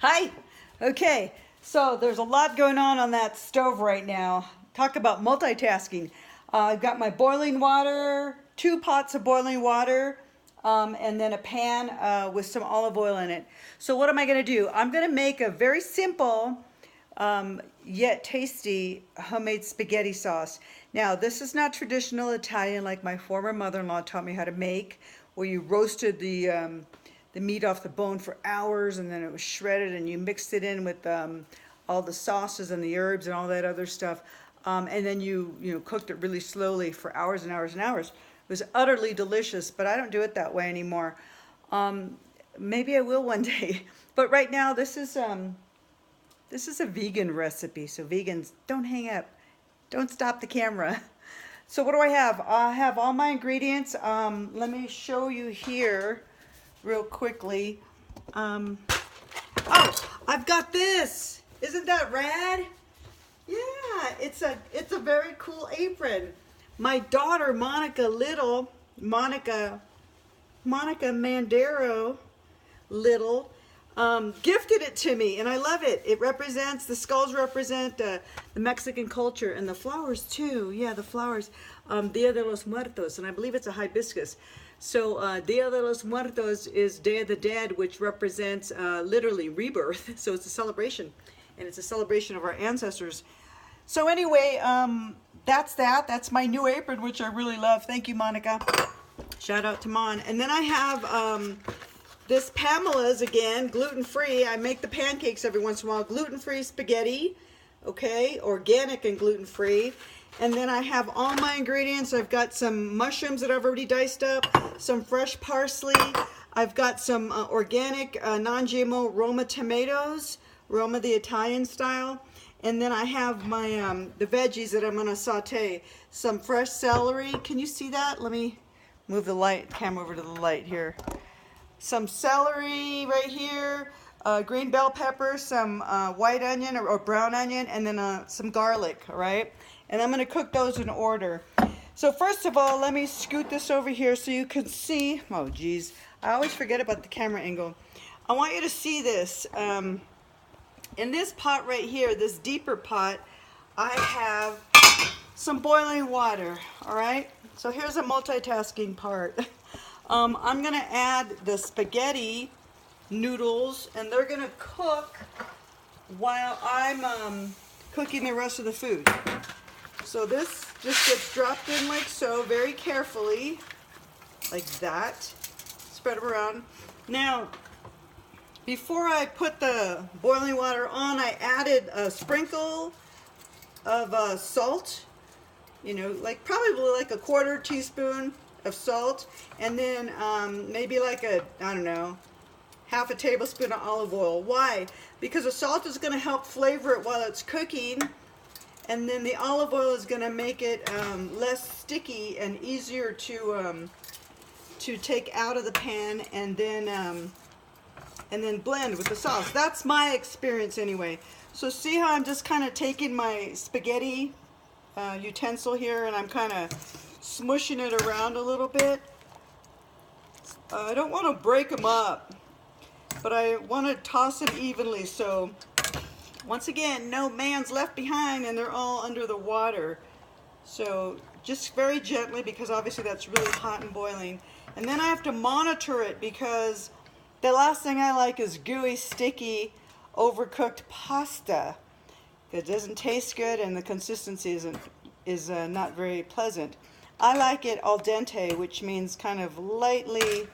Hi. Okay, so there's a lot going on that stove right now. Talk about multitasking. I've got my boiling water, 2 pots of boiling water, and then a pan with some olive oil in it. So what am I going to do? I'm going to make a very simple yet tasty homemade spaghetti sauce. Now, this is not traditional Italian like my former mother-in-law taught me how to make, where you roasted the meat off the bone for hours and then it was shredded and you mixed it in with all the sauces and the herbs and all that other stuff. And then you cooked it really slowly for hours and hours and hours. It was utterly delicious, but I don't do it that way anymore. Maybe I will one day. But right now this is a vegan recipe, so vegans, don't hang up. Don't stop the camera. So what do I have? I have all my ingredients. Let me show you here real quickly. Oh, I've got this. Isn't that rad? Yeah, it's a very cool apron. My daughter Monica Mandaro Little gifted it to me, and I love it. It represents, the skulls represent the Mexican culture, and the flowers too. Yeah, the flowers. Dia de los Muertos, and I believe it's a hibiscus. So Dia de los Muertos is Day of the Dead, which represents literally rebirth. So it's a celebration, and it's a celebration of our ancestors. So anyway, that's my new apron, which I really love. Thank you, Monica. Shout out to Mon. And then I have this Pamela's, again, gluten-free. I make the pancakes every once in a while. Gluten-free spaghetti, okay, organic and gluten-free. And then I have all my ingredients. I've got some mushrooms that I've already diced up, some fresh parsley. I've got some organic non-GMO Roma tomatoes, Roma the Italian style. And then I have my the veggies that I'm going to saute. Some fresh celery. Can you see that? Let me move the camera over to the light here. Some celery right here, green bell pepper, some white onion or brown onion, and then some garlic, all right? And I'm going to cook those in order. So first of all, let me scoot this over here so you can see. Oh, geez. I always forget about the camera angle. I want you to see this. In this pot right here, this deeper pot, I have some boiling water, all right? So here's a multitasking part. I'm going to add the spaghetti noodles, and they're going to cook while I'm cooking the rest of the food. So this just gets dropped in like so, very carefully, like that. Spread them around. Now, before I put the boiling water on, I added a sprinkle of salt, like probably like a 1/4 teaspoon of salt, and then maybe like I don't know, 1/2 tablespoon of olive oil. Why? Because the salt is going to help flavor it while it's cooking, and then the olive oil is going to make it less sticky and easier to take out of the pan and then blend with the sauce. That's my experience anyway. So see how I'm just kind of taking my spaghetti utensil here and I'm kind of smushing it around a little bit. I don't want to break them up, but I want to toss them evenly, so once again, no man's left behind and they're all under the water. So just very gently, because obviously that's really hot and boiling. And then I have to monitor it, because the last thing I like is gooey, sticky, overcooked pasta. It doesn't taste good and the consistency is not very pleasant. I like it al dente, which means kind of lightly,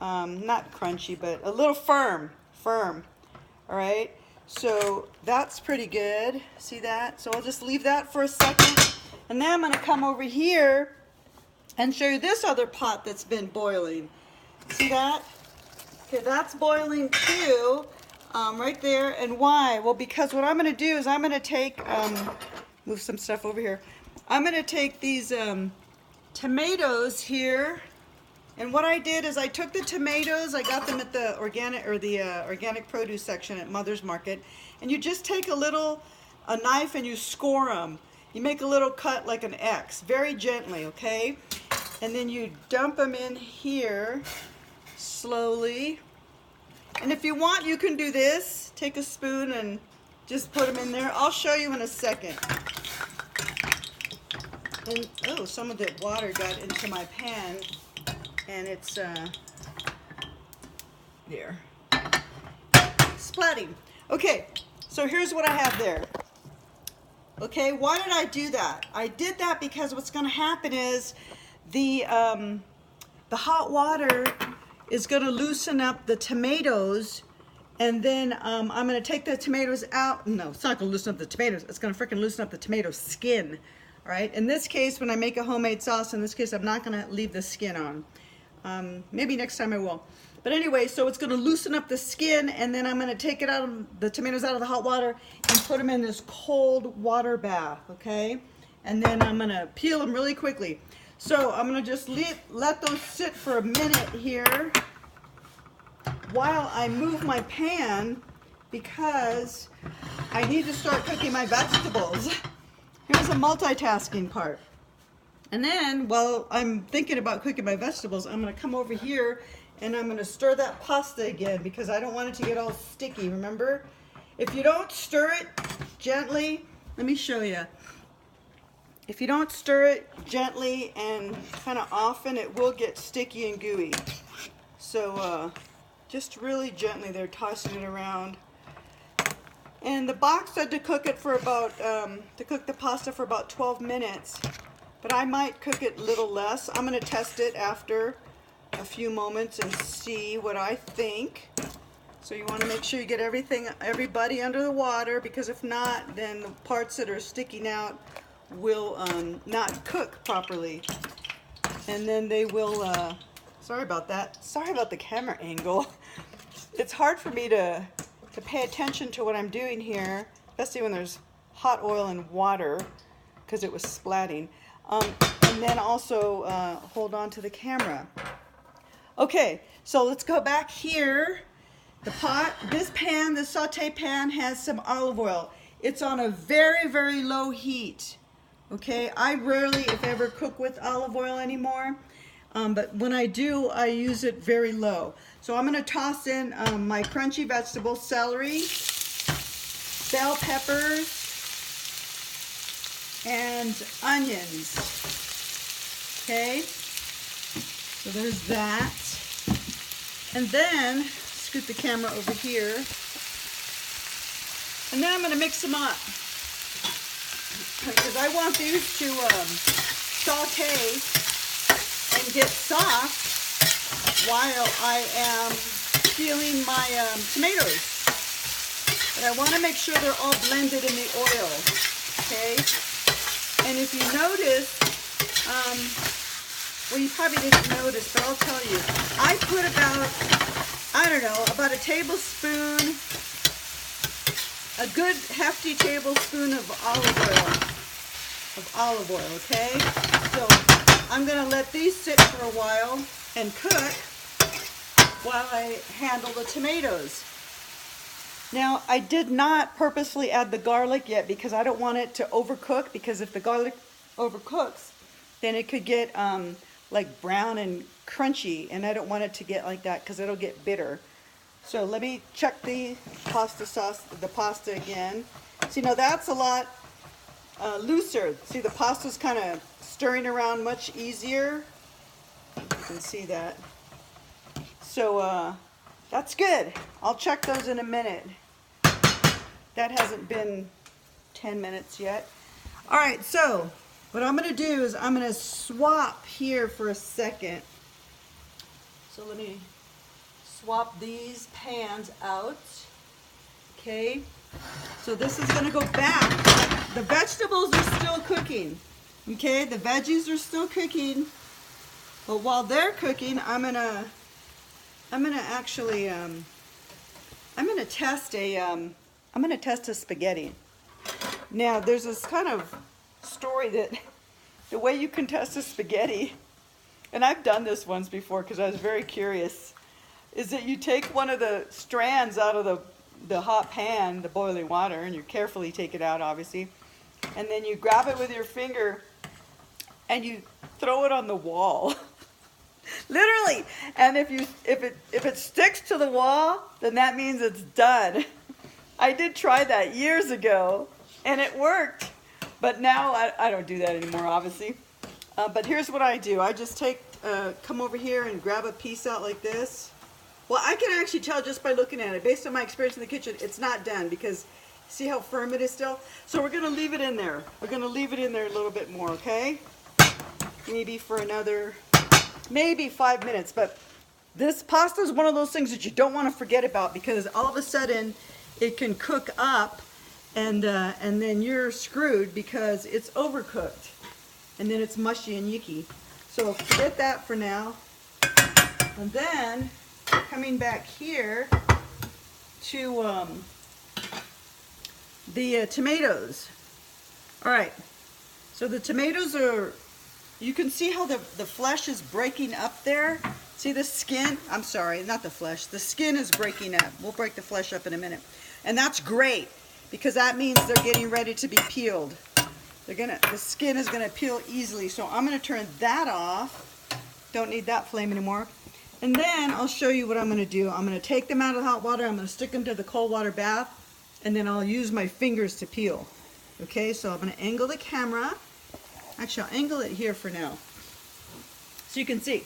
not crunchy, but a little firm, all right? So that's pretty good. See that? So I'll just leave that for a second. And then I'm going to come over here and show you this other pot that's been boiling. See that? Okay, that's boiling too, right there. And why? Well, because what I'm going to do is I'm going to take, move some stuff over here. I'm going to take these tomatoes here, and what I did is I took the tomatoes, I got them at the organic produce section at Mother's Market, and you just take a knife and you score them. You make a little cut like an X, very gently, okay? And then you dump them in here slowly. And if you want, you can do this. take a spoon and just put them in there. I'll show you in a second. And oh, some of the water got into my pan, and it's there, splatting. Okay, so here's what I have there. Okay, why did I do that? I did that because what's going to happen is the hot water is going to loosen up the tomatoes, and then I'm going to take the tomatoes out. No, it's not going to loosen up the tomatoes. It's going to freaking loosen up the tomato skin. All right. In this case, when I make a homemade sauce, in this case, I'm not going to leave the skin on. Maybe next time I will. But anyway, so it's going to loosen up the skin, and then I'm going to take it out of the tomatoes out of the hot water and put them in this cold water bath. Okay. And then I'm going to peel them really quickly. So I'm going to just let those sit for a minute here while I move my pan, because I need to start cooking my vegetables. Here's a multitasking part. And then while I'm thinking about cooking my vegetables, I'm going to come over here and I'm going to stir that pasta again, because I don't want it to get all sticky, remember? If you don't stir it gently, let me show you. If you don't stir it gently and kind of often, it will get sticky and gooey. So just really gently there, tossing it around. And the box said to cook it for about, to cook the pasta for about 12 minutes. But I might cook it a little less. I'm going to test it after a few moments and see what I think. So you want to make sure you get everybody under the water, because if not, then the parts that are sticking out will not cook properly, and then they will sorry about that, sorry about the camera angle. It's hard for me to pay attention to what I'm doing here, especially when there's hot oil and water, because it was splatting, and then also hold on to the camera. Okay, so let's go back here. The pot, this saute pan has some olive oil. It's on a very, very low heat. Okay, I rarely, if ever, cook with olive oil anymore, but when I do, I use it very low. So I'm going to toss in my crunchy vegetables: celery, bell peppers, and onions. Okay, so there's that. And then, scoot the camera over here, and then I'm going to mix them up, because I want these to saute and get soft while I am peeling my tomatoes. But I want to make sure they're all blended in the oil, okay? And if you notice, well, you probably didn't notice, but I'll tell you, I put about, I don't know, about a tablespoon, a good hefty tablespoon of olive oil, okay? So I'm going to let these sit for a while and cook while I handle the tomatoes. Now, I did not purposely add the garlic yet, because I don't want it to overcook, because if the garlic overcooks, then it could get like brown and crunchy, and I don't want it to get like that, because it'll get bitter. So let me check the pasta sauce, the pasta again. See, now that's a lot looser. See, the pasta's kind of stirring around much easier. You can see that. So that's good. I'll check those in a minute. That hasn't been 10 minutes yet. All right, so what I'm going to do is I'm going to swap here for a second. So let me swap these pans out. Okay, so this is going to go back. The vegetables are still cooking. Okay, the veggies are still cooking. But while they're cooking, I'm gonna actually I'm gonna test a spaghetti. Now there's this kind of story that the way you can test a spaghetti, and I've done this once before because I was very curious, is that you take one of the strands out of the hot pan, the boiling water, and you carefully take it out, obviously, and then you grab it with your finger and you throw it on the wall. Literally. And if it sticks to the wall, then that means it's done. I did try that years ago, and it worked. But now I don't do that anymore, obviously. But here's what I do. I just come over here and grab a piece out like this. Well, I can actually tell just by looking at it. Based on my experience in the kitchen, it's not done because see how firm it is still? So we're going to leave it in there. We're going to leave it in there a little bit more, okay? Maybe for another, maybe 5 minutes. But this pasta is one of those things that you don't want to forget about because all of a sudden it can cook up and then you're screwed because it's overcooked. And then it's mushy and yucky. So forget that for now. And then coming back here to the tomatoes. All right, so the tomatoes are, you can see how the flesh is breaking up there. See the skin? I'm sorry, not the flesh. The skin is breaking up. We'll break the flesh up in a minute. And that's great because that means they're getting ready to be peeled. The skin is gonna peel easily. So I'm gonna turn that off. Don't need that flame anymore. And then I'll show you what I'm gonna do. I'm gonna take them out of the hot water. I'm gonna stick them to the cold water bath. And then I'll use my fingers to peel. Okay, so I'm gonna angle the camera. Actually, I'll angle it here for now. So you can see.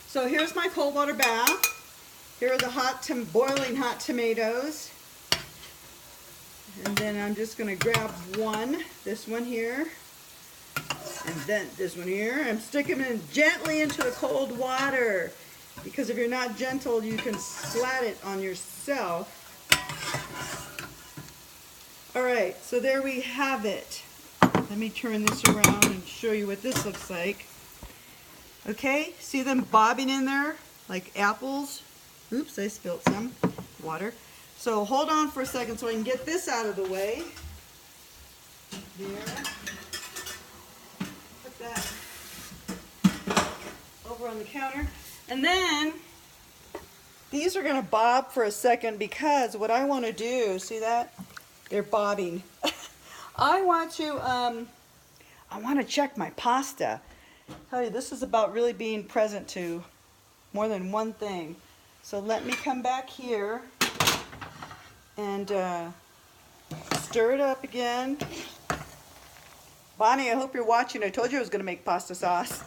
So here's my cold water bath. Here are the boiling hot tomatoes. And then I'm just gonna grab this one here, and then this one here. I'm sticking them gently into the cold water because if you're not gentle, you can splat it on yourself. All right, so there we have it. Let me turn this around and show you what this looks like. Okay, see them bobbing in there like apples? Oops, I spilled some water. So hold on for a second so I can get this out of the way. There. Put that over on the counter. And then these are gonna bob for a second because what I wanna do, see that? They're bobbing. I want to check my pasta. Tell you, this is about really being present to more than one thing. So let me come back here and stir it up again. Bonnie, I hope you're watching. I told you I was going to make pasta sauce.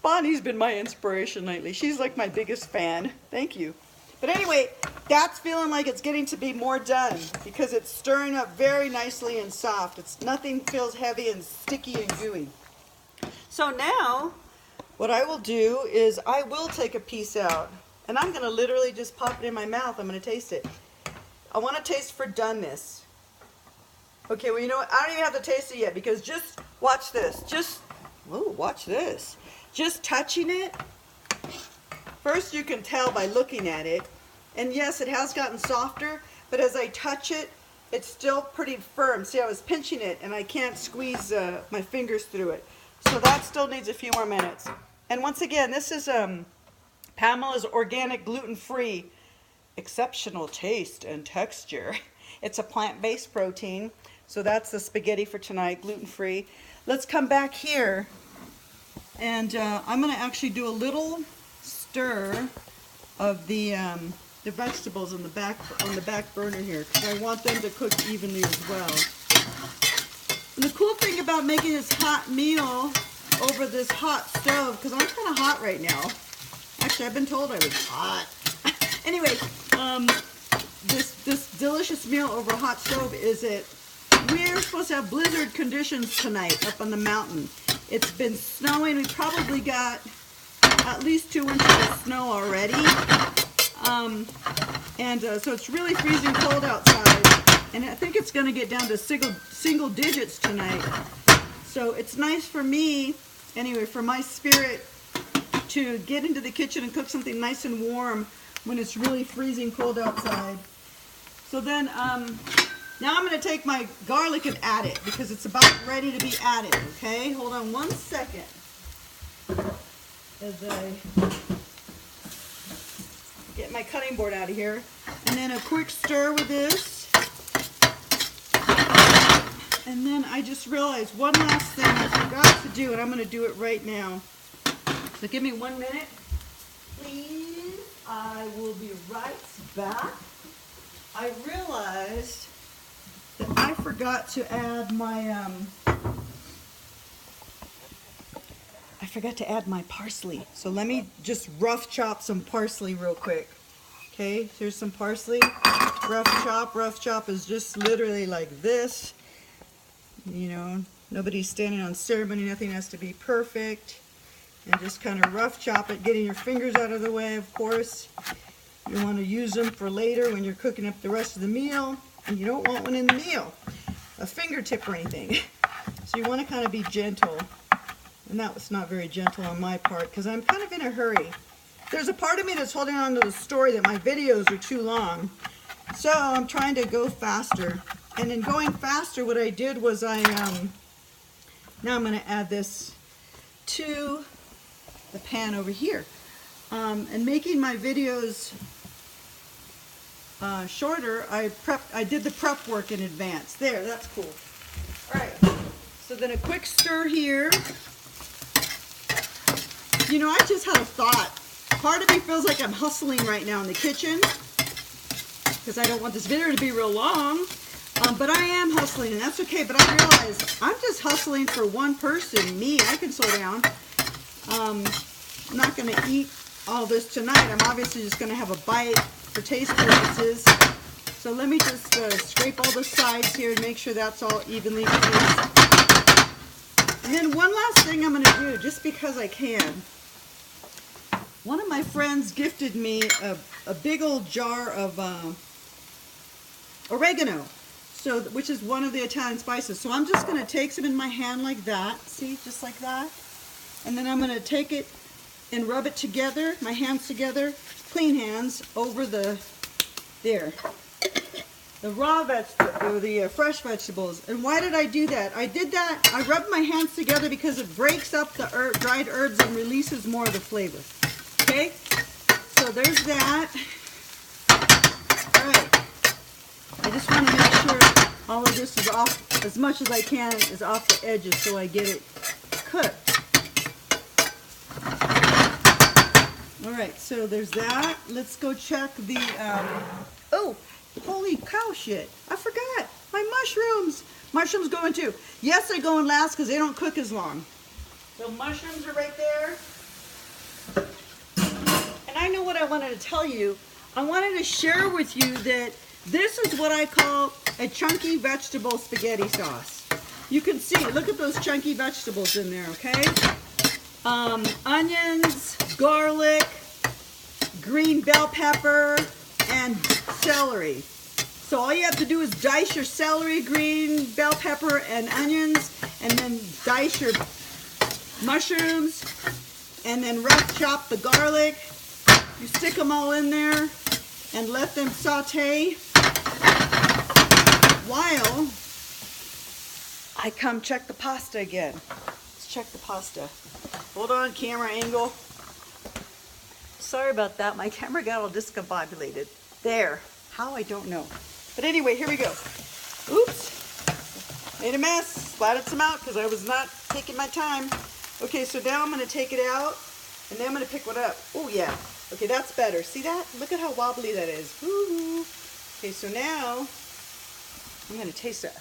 Bonnie's been my inspiration lately. She's like my biggest fan. Thank you. But anyway, that's feeling like it's getting to be more done because it's stirring up very nicely and soft. Nothing feels heavy and sticky and gooey. So now, what I will do is I will take a piece out and I'm gonna literally just pop it in my mouth. I'm gonna taste it. I wanna taste for doneness. Okay, well you know what? I don't even have to taste it yet because just watch this. Watch this. Just touching it. First you can tell by looking at it, and yes, it has gotten softer, but as I touch it, it's still pretty firm. See, I was pinching it and I can't squeeze my fingers through it. So that still needs a few more minutes. And once again, this is Pamela's organic, gluten-free, exceptional taste and texture. It's a plant-based protein, so that's the spaghetti for tonight, gluten-free. Let's come back here, and I'm gonna actually do a little stir of the vegetables on the back burner here because I want them to cook evenly as well. And the cool thing about making this hot meal over this hot stove, because I'm kind of hot right now. Actually, I've been told I was hot. Anyway, this delicious meal over a hot stove is we're supposed to have blizzard conditions tonight up on the mountain. It's been snowing. We probably got at least 2 inches of snow already. So it's really freezing cold outside. And I think it's going to get down to single digits tonight. So it's nice for me, anyway, for my spirit to get into the kitchen and cook something nice and warm when it's really freezing cold outside. So then, now I'm going to take my garlic and add it because it's about ready to be added, okay? Hold on one second as I get my cutting board out of here. And then a quick stir with this. And then I just realized one last thing I forgot to do, and I'm going to do it right now. So give me 1 minute, please. I will be right back. I realized that I forgot to add my parsley. So let me just rough chop some parsley real quick. Okay, here's some parsley. Rough chop. Rough chop is just literally like this. You know, nobody's standing on ceremony. Nothing has to be perfect. And just kind of rough chop it, getting your fingers out of the way, of course. You want to use them for later when you're cooking up the rest of the meal. And you don't want one in the meal, a fingertip or anything. So you want to kind of be gentle. And that was not very gentle on my part because I'm kind of in a hurry. There's a part of me that's holding on to the story that my videos are too long. So I'm trying to go faster. And in going faster, what I did was now I'm going to add this to the pan over here. And making my videos shorter, I did the prep work in advance. There, that's cool. All right, so then a quick stir here. You know, I just had a thought. Part of me feels like I'm hustling right now in the kitchen because I don't want this video to be real long, but I am hustling, and that's okay. But I realize I'm just hustling for one person, me. I can slow down. I'm not going to eat all this tonight. I'm obviously just going to have a bite for taste purposes. So let me just scrape all the sides here and make sure that's all evenly placed. And then one last thing I'm going to do, just because I can. One of my friends gifted me a big old jar of oregano, which is one of the Italian spices. So I'm just going to take some in my hand like that. See, just like that. And then I'm going to take it and rub it together, my hands together, clean hands, over the raw vegetables, or the fresh vegetables. And why did I do that? I did that, I rubbed my hands together because it breaks up the dried herbs and releases more of the flavor. Okay, so there's that. All right, I just want to make sure all of this is off, as much as I can, is off the edges so I get it cooked. All right, so there's that. Let's go check the, oh, holy cow shit. I forgot. My mushrooms. Mushrooms go in too. Yes, they go in last because they don't cook as long. So mushrooms are right there. And I know what I wanted to tell you. I wanted to share with you that this is what I call a chunky vegetable spaghetti sauce. You can see, look at those chunky vegetables in there, okay? Onions, garlic, green bell pepper, and celery. So all you have to do is dice your celery, green bell pepper, and onions, and then dice your mushrooms, and then rough chop the garlic. You stick them all in there and let them saute while I come check the pasta again. Let's check the pasta. Hold on, camera angle. Sorry about that. My camera got all discombobulated. There. How? I don't know. But anyway, here we go. Oops. Made a mess. Splattered some out because I was not taking my time. Okay, so now I'm going to take it out, and then I'm going to pick one up. Oh, yeah. Okay, that's better. See that? Look at how wobbly that is. Woo-hoo. Okay, so now I'm going to taste it.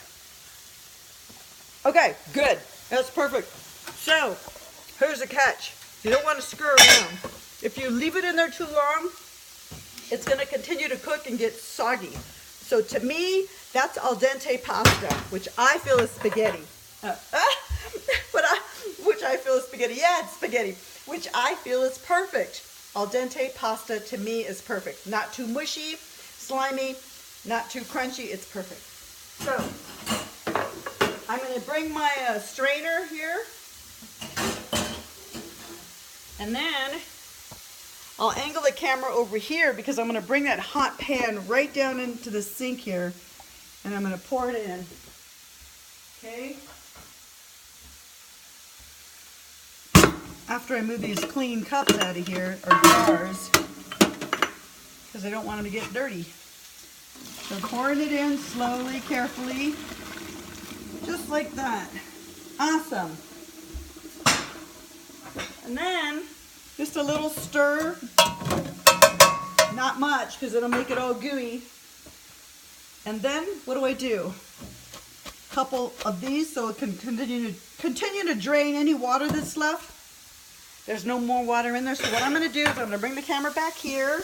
Okay, good. That's perfect. So, here's the catch. You don't want to stir around. If you leave it in there too long, it's going to continue to cook and get soggy. So to me, that's al dente pasta, which I feel is spaghetti. Which I feel is spaghetti. Yeah, it's spaghetti. Which I feel is perfect. Al dente pasta to me is perfect. Not too mushy, slimy, not too crunchy. It's perfect. So I'm going to bring my strainer here. And then I'll angle the camera over here because I'm going to bring that hot pan right down into the sink here. And I'm going to pour it in. Okay. After I move these clean cups out of here, or jars, because I don't want them to get dirty. So pouring it in slowly, carefully, just like that. Awesome. And then just a little stir, not much because it'll make it all gooey. And then what do I do? A couple of these so it can continue to drain any water that's left. There's no more water in there. So what I'm going to do is I'm going to bring the camera back here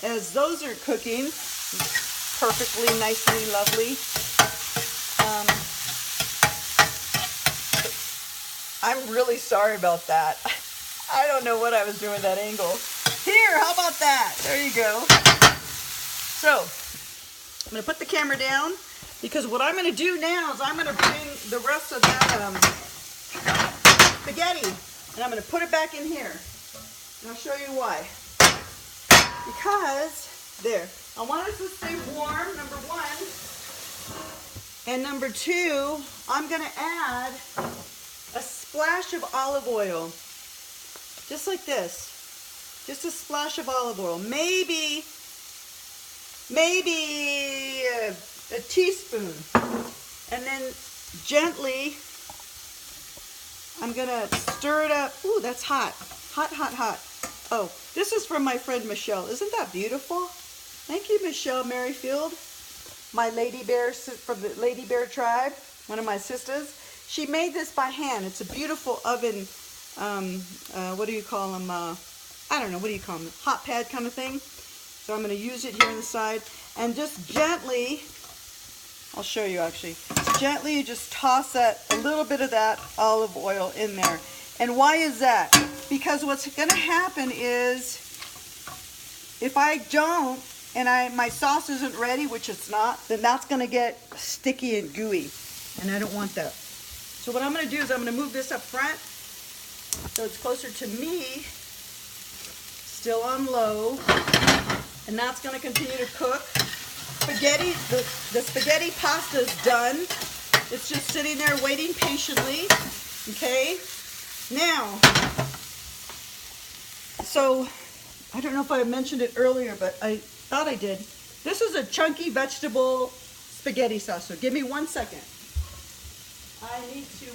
as those are cooking perfectly, nicely, lovely. I'm really sorry about that. I don't know what I was doing with that angle. Here, how about that? There you go. So, I'm going to put the camera down because what I'm going to do now is I'm going to bring the rest of that spaghetti and I'm going to put it back in here. And I'll show you why. Because, there, I want it to stay warm, number one. And number two, I'm going to add a splash of olive oil. Just like this. Just a splash of olive oil. Maybe a teaspoon. And then gently, I'm going to stir it up. Ooh, that's hot. Hot, hot, hot. Oh, this is from my friend Michelle. Isn't that beautiful? Thank you, Michelle Merrifield. My Lady Bear, from the Lady Bear tribe. One of my sisters. She made this by hand. It's a beautiful oven, what do you call them? I don't know, what do you call them? Hot pad kind of thing. So I'm going to use it here on the side. And just gently, I'll show you actually. Gently, you just toss that, a little bit of that olive oil in there. And why is that? Because what's going to happen is, if I don't, and my sauce isn't ready, which it's not, then that's going to get sticky and gooey. And I don't want that. So what I'm going to do is I'm going to move this up front so it's closer to me, still on low, and that's going to continue to cook. Spaghetti, the spaghetti pasta is done. It's just sitting there waiting patiently, okay? Now, so I don't know if I mentioned it earlier, but I thought I did. This is a chunky vegetable spaghetti sauce, so give me 1 second. I need to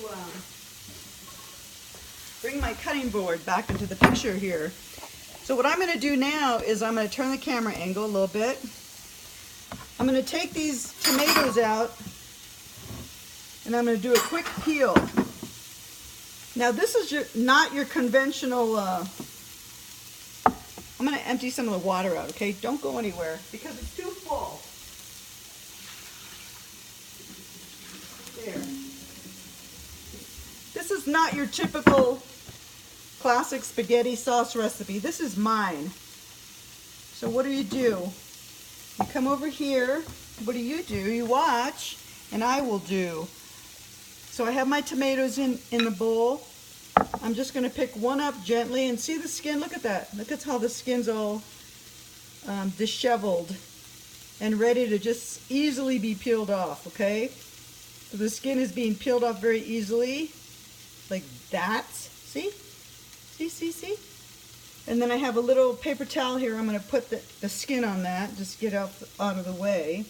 bring my cutting board back into the picture here. So what I'm going to do now is I'm going to turn the camera angle a little bit. I'm going to take these tomatoes out and I'm going to do a quick peel. Now this is not your conventional, I'm going to empty some of the water out, okay? Don't go anywhere because it's too full. There. This is not your typical classic spaghetti sauce recipe. This is mine. So what do? You come over here. What do? You watch, and I will do. So I have my tomatoes in the bowl. I'm just going to pick one up gently and see the skin. Look at that. Look at how the skin's all disheveled and ready to just easily be peeled off, okay? So the skin is being peeled off very easily, like that. See? See? And then I have a little paper towel here. I'm going to put the skin on that, just get out of the way.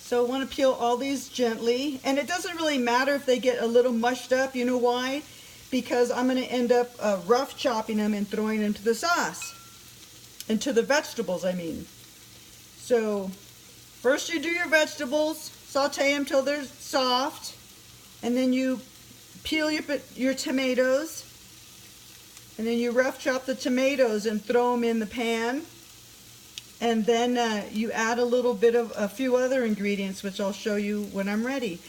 So I want to peel all these gently, and it doesn't really matter if they get a little mushed up. You know why? Because I'm going to end up rough chopping them and throwing them into the sauce, into the vegetables, I mean. So first you do your vegetables, saute them till they're soft, and then you peel your tomatoes, and then you rough chop the tomatoes and throw them in the pan. And then you add a little bit of a few other ingredients, which I'll show you when I'm ready.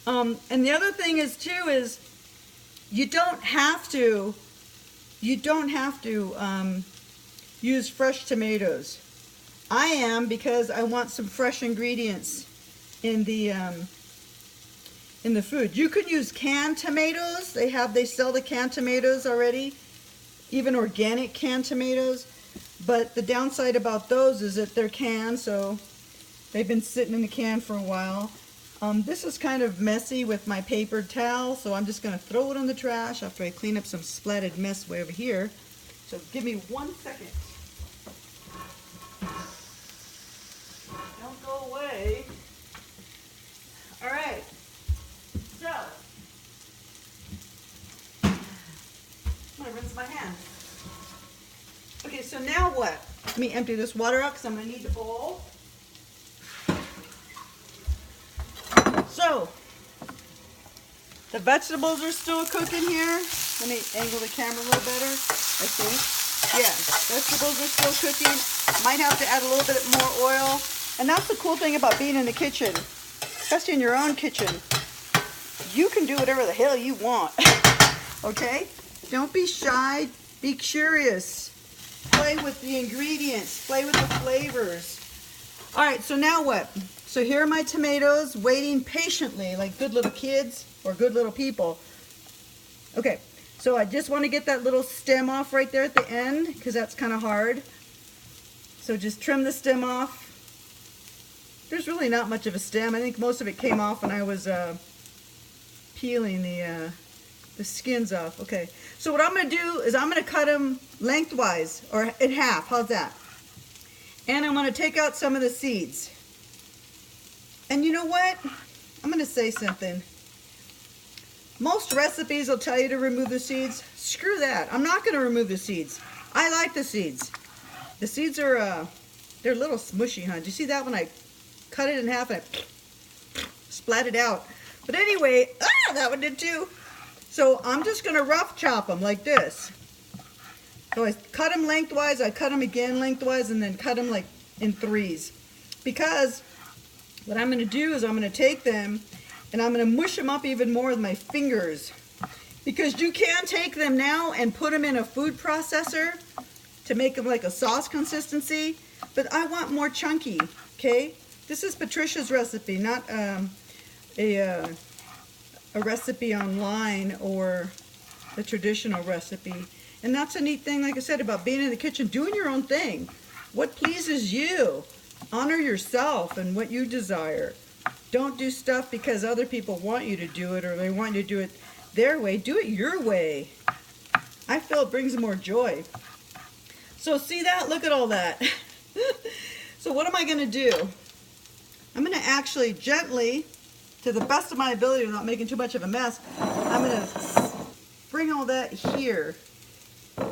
And the other thing is too is you don't have to use fresh tomatoes. I am, because I want some fresh ingredients in the food. You could use canned tomatoes. They sell the canned tomatoes already, even organic canned tomatoes. But the downside about those is that they're canned, so they've been sitting in the can for a while. This is kind of messy with my paper towel, so I'm just going to throw it in the trash after I clean up some splattered mess way over here. So give me 1 second. Don't go away. All right. So, I'm going to rinse my hands. Okay, so now what? Let me empty this water out because I'm going to need the bowl. So, the vegetables are still cooking here. Let me angle the camera a little better, I think. Yeah, vegetables are still cooking. Might have to add a little bit more oil. And that's the cool thing about being in the kitchen, especially in your own kitchen. You can do whatever the hell you want, okay? Don't be shy, be curious. Play with the ingredients, play with the flavors. All right, so now what? So here are my tomatoes waiting patiently like good little kids or good little people. Okay, so I just want to get that little stem off right there at the end because that's kind of hard. So just trim the stem off. There's really not much of a stem. I think most of it came off when I was peeling the skins off. Okay, so what I'm going to do is I'm going to cut them lengthwise or in half. How's that? And I'm going to take out some of the seeds. And you know what? I'm going to say something. Most recipes will tell you to remove the seeds. Screw that. I'm not going to remove the seeds. I like the seeds. The seeds are, they're a little smushy, huh? Did you see that when I cut it in half and I splat it out? But anyway, that one did too. So I'm just going to rough chop them like this. So I cut them lengthwise, I cut them again lengthwise, and then cut them like in threes. Because what I'm going to do is I'm going to take them and I'm going to mush them up even more with my fingers. Because you can take them now and put them in a food processor to make them like a sauce consistency. But I want more chunky, okay? This is Patricia's recipe, not a recipe online or a traditional recipe. And that's a neat thing, like I said, about being in the kitchen, doing your own thing. What pleases you. Honor yourself and what you desire. Don't do stuff because other people want you to do it or they want you to do it their way. Do it your way. I feel it brings more joy. So see that? Look at all that. So what am I going to do? I'm going to actually gently, to the best of my ability without making too much of a mess, I'm going to bring all that here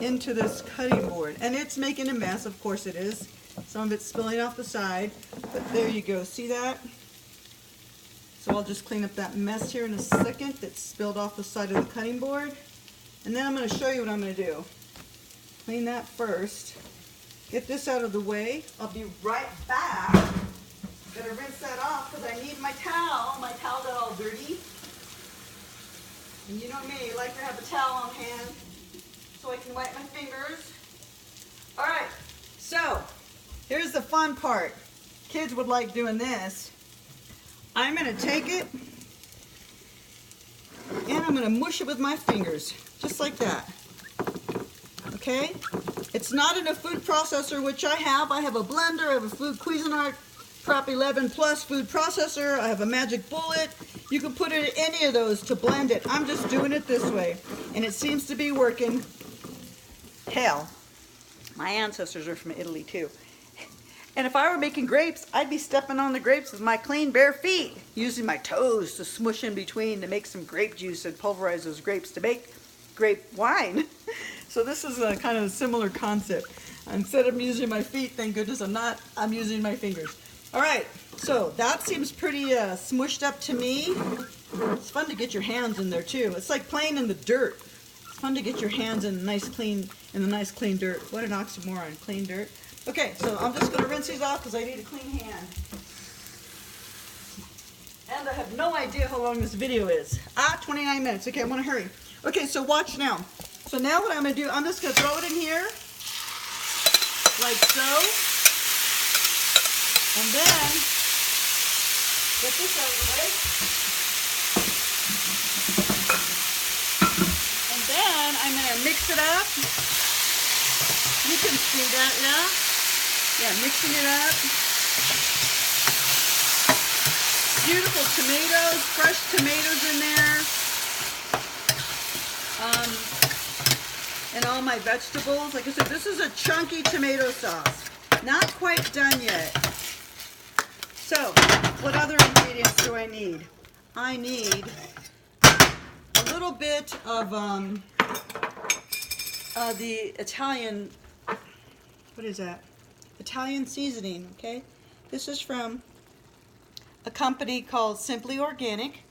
into this cutting board. And it's making a mess, of course it is. Some of it's spilling off the side, but there you go. See that? So I'll just clean up that mess here in a second that's spilled off the side of the cutting board. And then I'm going to show you what I'm going to do. Clean that first. Get this out of the way. I'll be right back. Gotta rinse that off because I need my towel. My towel got all dirty. And you know me, I like to have a towel on hand so I can wipe my fingers. All right, so here's the fun part. Kids would like doing this. I'm gonna take it and I'm gonna mush it with my fingers, just like that. Okay? It's not in a food processor, which I have. I have a blender, I have a food Cuisinart Prop 11 Plus food processor. I have a Magic Bullet. You can put it in any of those to blend it. I'm just doing it this way, and it seems to be working. Hell, my ancestors are from Italy too. And if I were making grapes, I'd be stepping on the grapes with my clean bare feet, using my toes to smush in between to make some grape juice and pulverize those grapes to make grape wine. So this is a kind of a similar concept. Instead of using my feet, thank goodness I'm not, I'm using my fingers. All right, so that seems pretty smushed up to me. It's fun to get your hands in there too. It's like playing in the dirt. It's fun to get your hands in the nice clean dirt. What an oxymoron, clean dirt. Okay, so I'm just going to rinse these off because I need a clean hand. And I have no idea how long this video is. 29 minutes. Okay, I'm going to hurry. Okay, so watch now. So now what I'm going to do, I'm just going to throw it in here, like so. And then, get this out of the way. And then I'm going to mix it up. You can see that, yeah? Yeah, mixing it up. Beautiful tomatoes, fresh tomatoes in there. And all my vegetables. Like I said, this is a chunky tomato sauce. Not quite done yet. So, what other ingredients do I need? I need a little bit of the Italian, what is that? Italian seasoning, okay? This is from a company called Simply Organic.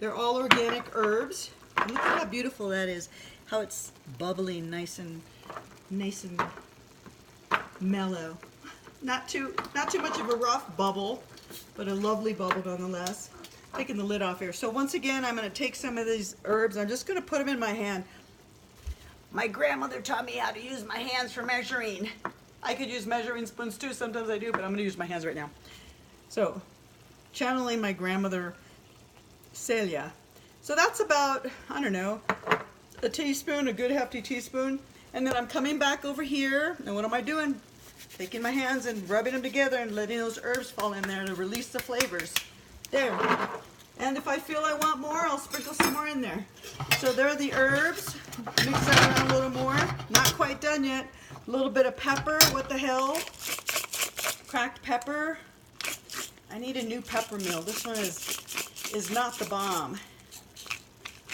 They're all organic herbs. And look at how beautiful that is. How it's bubbling, nice and mellow. Not too much of a rough bubble, but a lovely bubble nonetheless. Taking the lid off here. So once again, I'm going to take some of these herbs. I'm just going to put them in my hand. My grandmother taught me how to use my hands for measuring. I could use measuring spoons too. Sometimes I do, but I'm going to use my hands right now. So, channeling my grandmother, Celia. So that's about, I don't know, a teaspoon, a good hefty teaspoon. And then I'm coming back over here. And what am I doing? Taking my hands and rubbing them together and letting those herbs fall in there to release the flavors. There. And if I feel I want more, I'll sprinkle some more in there. So there are the herbs. Mix that around a little more. Not quite done yet. A little bit of pepper. What the hell? Cracked pepper. I need a new pepper mill. This one is not the bomb.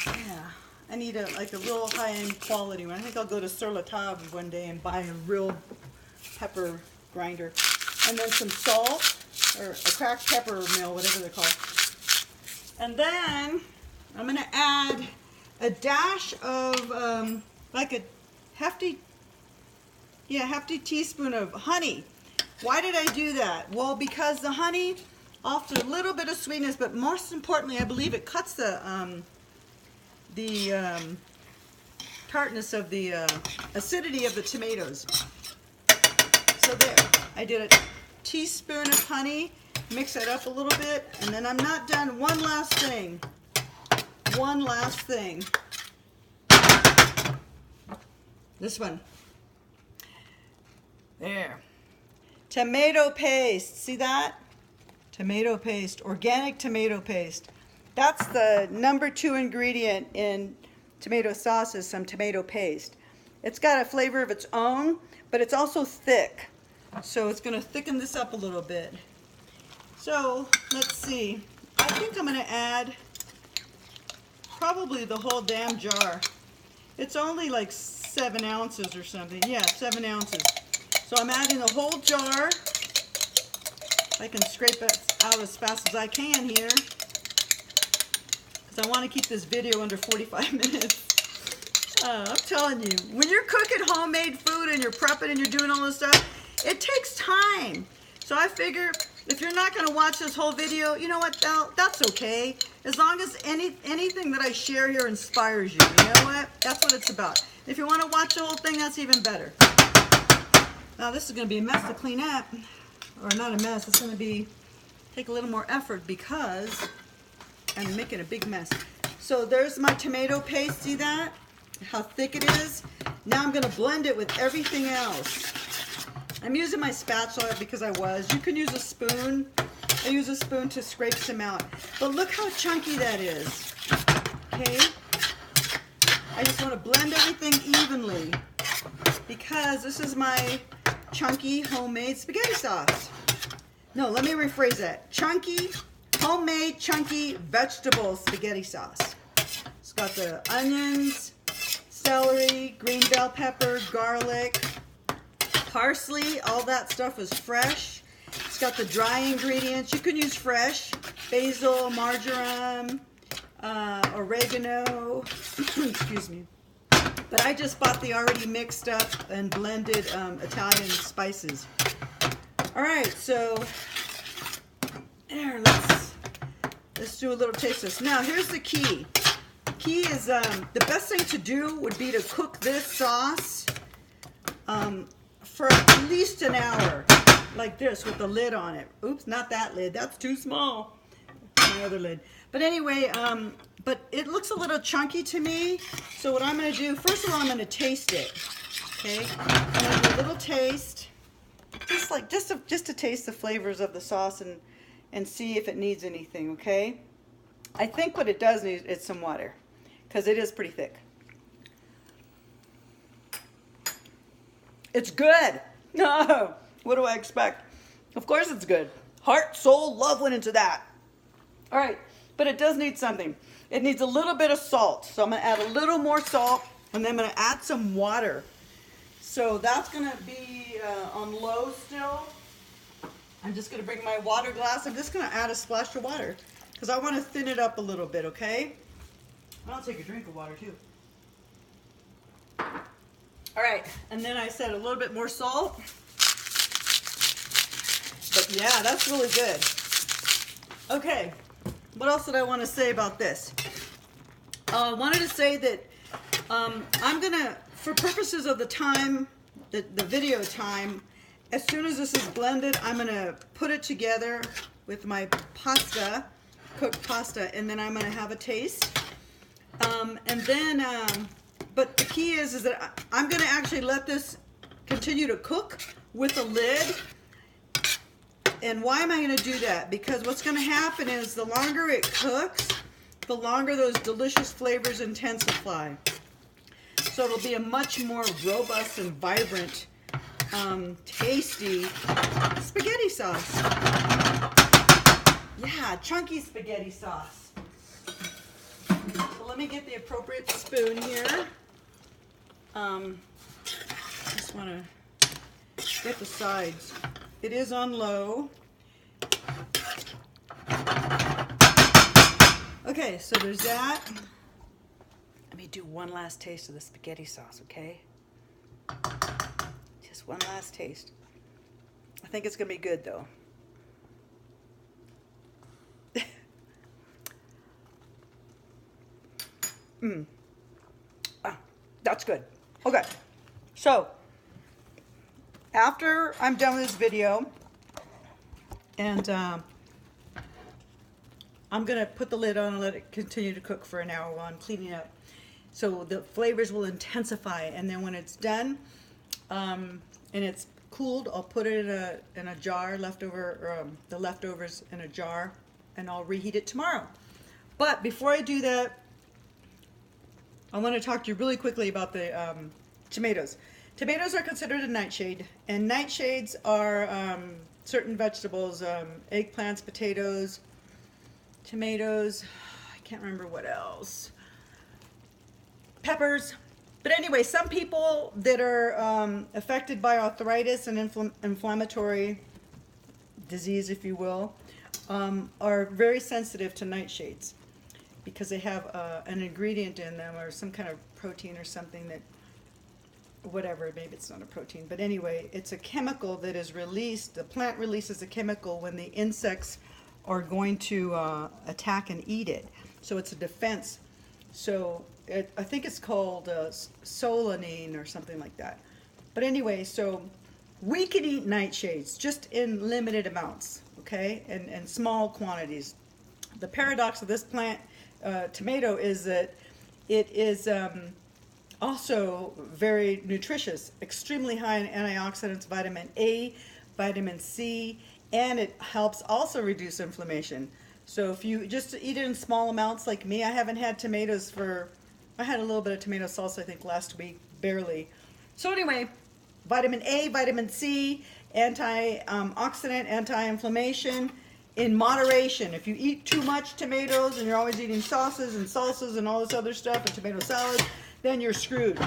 Yeah. I need a real high-end quality one. I think I'll go to Sur La Table one day and buy a real pepper grinder. And then some salt. Or a cracked pepper mill, whatever they're called. And then I'm going to add a dash of like a hefty teaspoon of honey. Why did I do that? Well, because the honey offers a little bit of sweetness, but most importantly, I believe it cuts the tartness of the acidity of the tomatoes. So there, I did a teaspoon of honey, mix it up a little bit, and then I'm not done. One last thing. This one. There. Tomato paste. See that? Tomato paste. Organic tomato paste. That's the #2 ingredient in tomato sauce is some tomato paste. It's got a flavor of its own, but it's also thick. So it's going to thicken this up a little bit. So let's see. I think I'm going to add probably the whole damn jar. It's only like 7 ounces or something. Yeah, 7 ounces. So I'm adding the whole jar. I can scrape it out as fast as I can here, because I want to keep this video under 45 minutes. I'm telling you, when you're cooking homemade food and you're prepping and you're doing all this stuff, it takes time. So I figure if you're not going to watch this whole video, you know what, that's okay. As long as anything that I share here inspires you, you know what? That's what it's about. If you want to watch the whole thing, that's even better. Now this is going to be a mess to clean up. Or not a mess, it's going to take a little more effort because I'm making a big mess. So there's my tomato paste, see that? How thick it is? Now I'm going to blend it with everything else. I'm using my spatula because you can use a spoon. I use a spoon to scrape some out. But look how chunky that is. Okay? I just want to blend everything evenly because this is my chunky homemade spaghetti sauce. No, let me rephrase that. Chunky, homemade, chunky vegetable spaghetti sauce. It's got the onions, celery, green bell pepper, garlic, parsley. All that stuff is fresh. It's got the dry ingredients. You can use fresh. Basil, marjoram, oregano. Excuse me. But I just bought the already mixed up and blended Italian spices. All right, so there, let's do a little taste of this. Now, here's the key. The key is the best thing to do would be to cook this sauce for at least an hour, like this, with the lid on it. Oops, not that lid. That's too small. My other lid. But anyway, but it looks a little chunky to me. So what I'm going to do, first of all, I'm going to taste it. Okay, I'm going to do a little taste, just to taste the flavors of the sauce and see if it needs anything. Okay, I think what it does need is some water because it is pretty thick. It's good. No, what do I expect? Of course it's good. Heart, soul, love went into that. All right, but it does need something. It needs a little bit of salt. So I'm going to add a little more salt, and then I'm going to add some water. So that's going to be on low still. I'm just going to bring my water glass. I'm just going to add a splash of water because I want to thin it up a little bit, okay? I'll take a drink of water too. All right, and then I said a little bit more salt. But yeah, that's really good. Okay, what else did I want to say about this? I wanted to say that I'm gonna, for purposes of the time, the video time, as soon as this is blended, I'm gonna put it together with my pasta, cooked pasta, and then I'm gonna have a taste. And then, but the key is that I'm gonna actually let this continue to cook with a lid. And why am I going to do that? Because what's going to happen is the longer it cooks, the longer those delicious flavors intensify. So it'll be a much more robust and vibrant, tasty spaghetti sauce. Yeah, chunky spaghetti sauce. So let me get the appropriate spoon here. Just want to get the sides. It is on low. Okay, so there's that. Let me do one last taste of the spaghetti sauce, okay? Just one last taste. I think it's gonna be good though. That's good. Okay, so after I'm done with this video, and I'm gonna put the lid on and let it continue to cook for an hour while I'm cleaning up, so the flavors will intensify. And then when it's done and it's cooled, I'll put it in a jar, the leftovers in a jar, and I'll reheat it tomorrow. But before I do that, I want to talk to you really quickly about the tomatoes. Tomatoes are considered a nightshade, and nightshades are certain vegetables, eggplants, potatoes, tomatoes, I can't remember what else, peppers. But anyway, some people that are affected by arthritis and inflammatory disease, if you will, are very sensitive to nightshades because they have an ingredient in them or some kind of protein or something that, whatever, maybe it's not a protein, but anyway, it's a chemical that is released. The plant releases a chemical when the insects are going to attack and eat it. So it's a defense. So I think it's called solanine or something like that. But anyway, so we can eat nightshades just in limited amounts, okay, and small quantities. The paradox of this plant, tomato, is that it is also very nutritious, extremely high in antioxidants, vitamin A, vitamin C, and it helps also reduce inflammation. So if you just eat it in small amounts like me, I haven't had tomatoes I had a little bit of tomato sauce I think last week, barely. So anyway, vitamin A, vitamin C, antioxidant, anti-inflammation, in moderation. If you eat too much tomatoes and you're always eating sauces and salsas and all this other stuff and tomato salad, then you're screwed.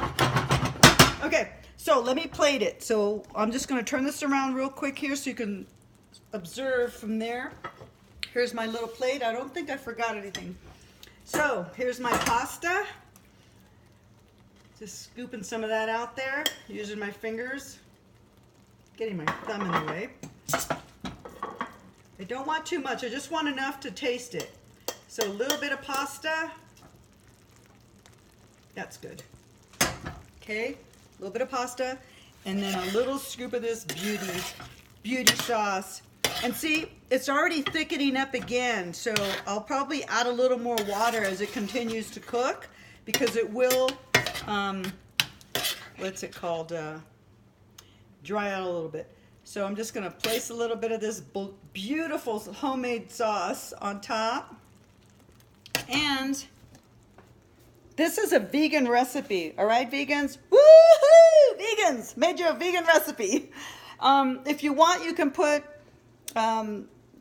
Okay, so let me plate it. So I'm just going to turn this around real quick here so you can observe from there. Here's my little plate. I don't think I forgot anything. So here's my pasta. Just scooping some of that out there, using my fingers, getting my thumb in the way. I don't want too much. I just want enough to taste it. So a little bit of pasta. That's good. Okay, a little bit of pasta, and then a little scoop of this beauty sauce. And see, it's already thickening up again, so I'll probably add a little more water as it continues to cook, because it will, what's it called, dry out a little bit. So I'm just going to place a little bit of this beautiful homemade sauce on top. And this is a vegan recipe, all right, vegans? Woohoo! Vegans! Made you a vegan recipe. If you want, you can put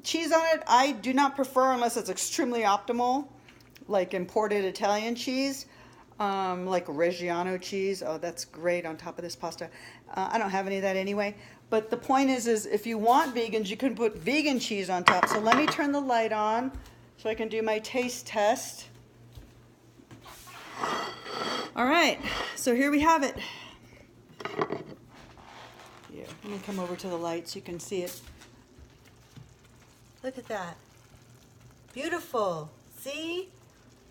cheese on it. I do not prefer unless it's extremely optimal, like imported Italian cheese, like Reggiano cheese. Oh, that's great on top of this pasta. I don't have any of that anyway. But the point is if you want vegans, you can put vegan cheese on top. So let me turn the light on so I can do my taste test. All right, so here we have it. Here, let me come over to the light so you can see it. Look at that. Beautiful. See?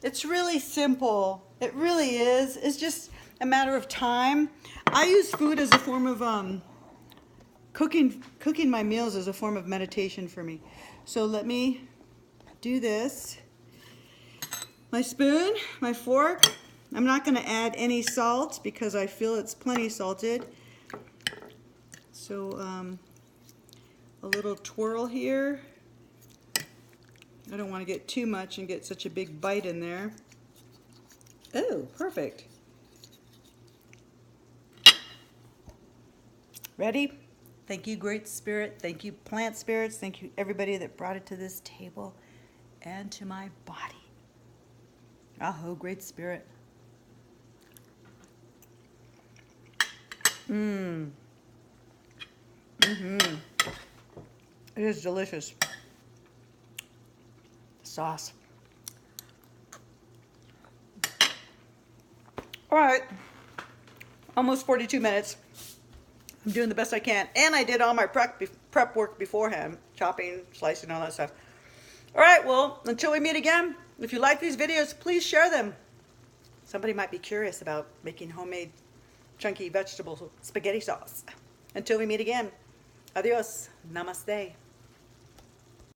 It's really simple. It really is. It's just a matter of time. I use food as a form of cooking my meals as a form of meditation for me. So let me do this. My spoon, my fork. I'm not going to add any salt because I feel it's plenty salted. So a little twirl here. I don't want to get too much and get such a big bite in there. Oh, perfect. Ready? Thank you, Great Spirit. Thank you, plant spirits. Thank you, everybody that brought it to this table and to my body. Aho, Great Spirit. It is delicious. Sauce. All right, almost 42 minutes. I'm doing the best I can, and I did all my prep work beforehand, chopping, slicing, all that stuff. All right, well, until we meet again, if you like these videos, please share them. Somebody might be curious about making homemade chunky vegetable spaghetti sauce. Until we meet again, adios, namaste.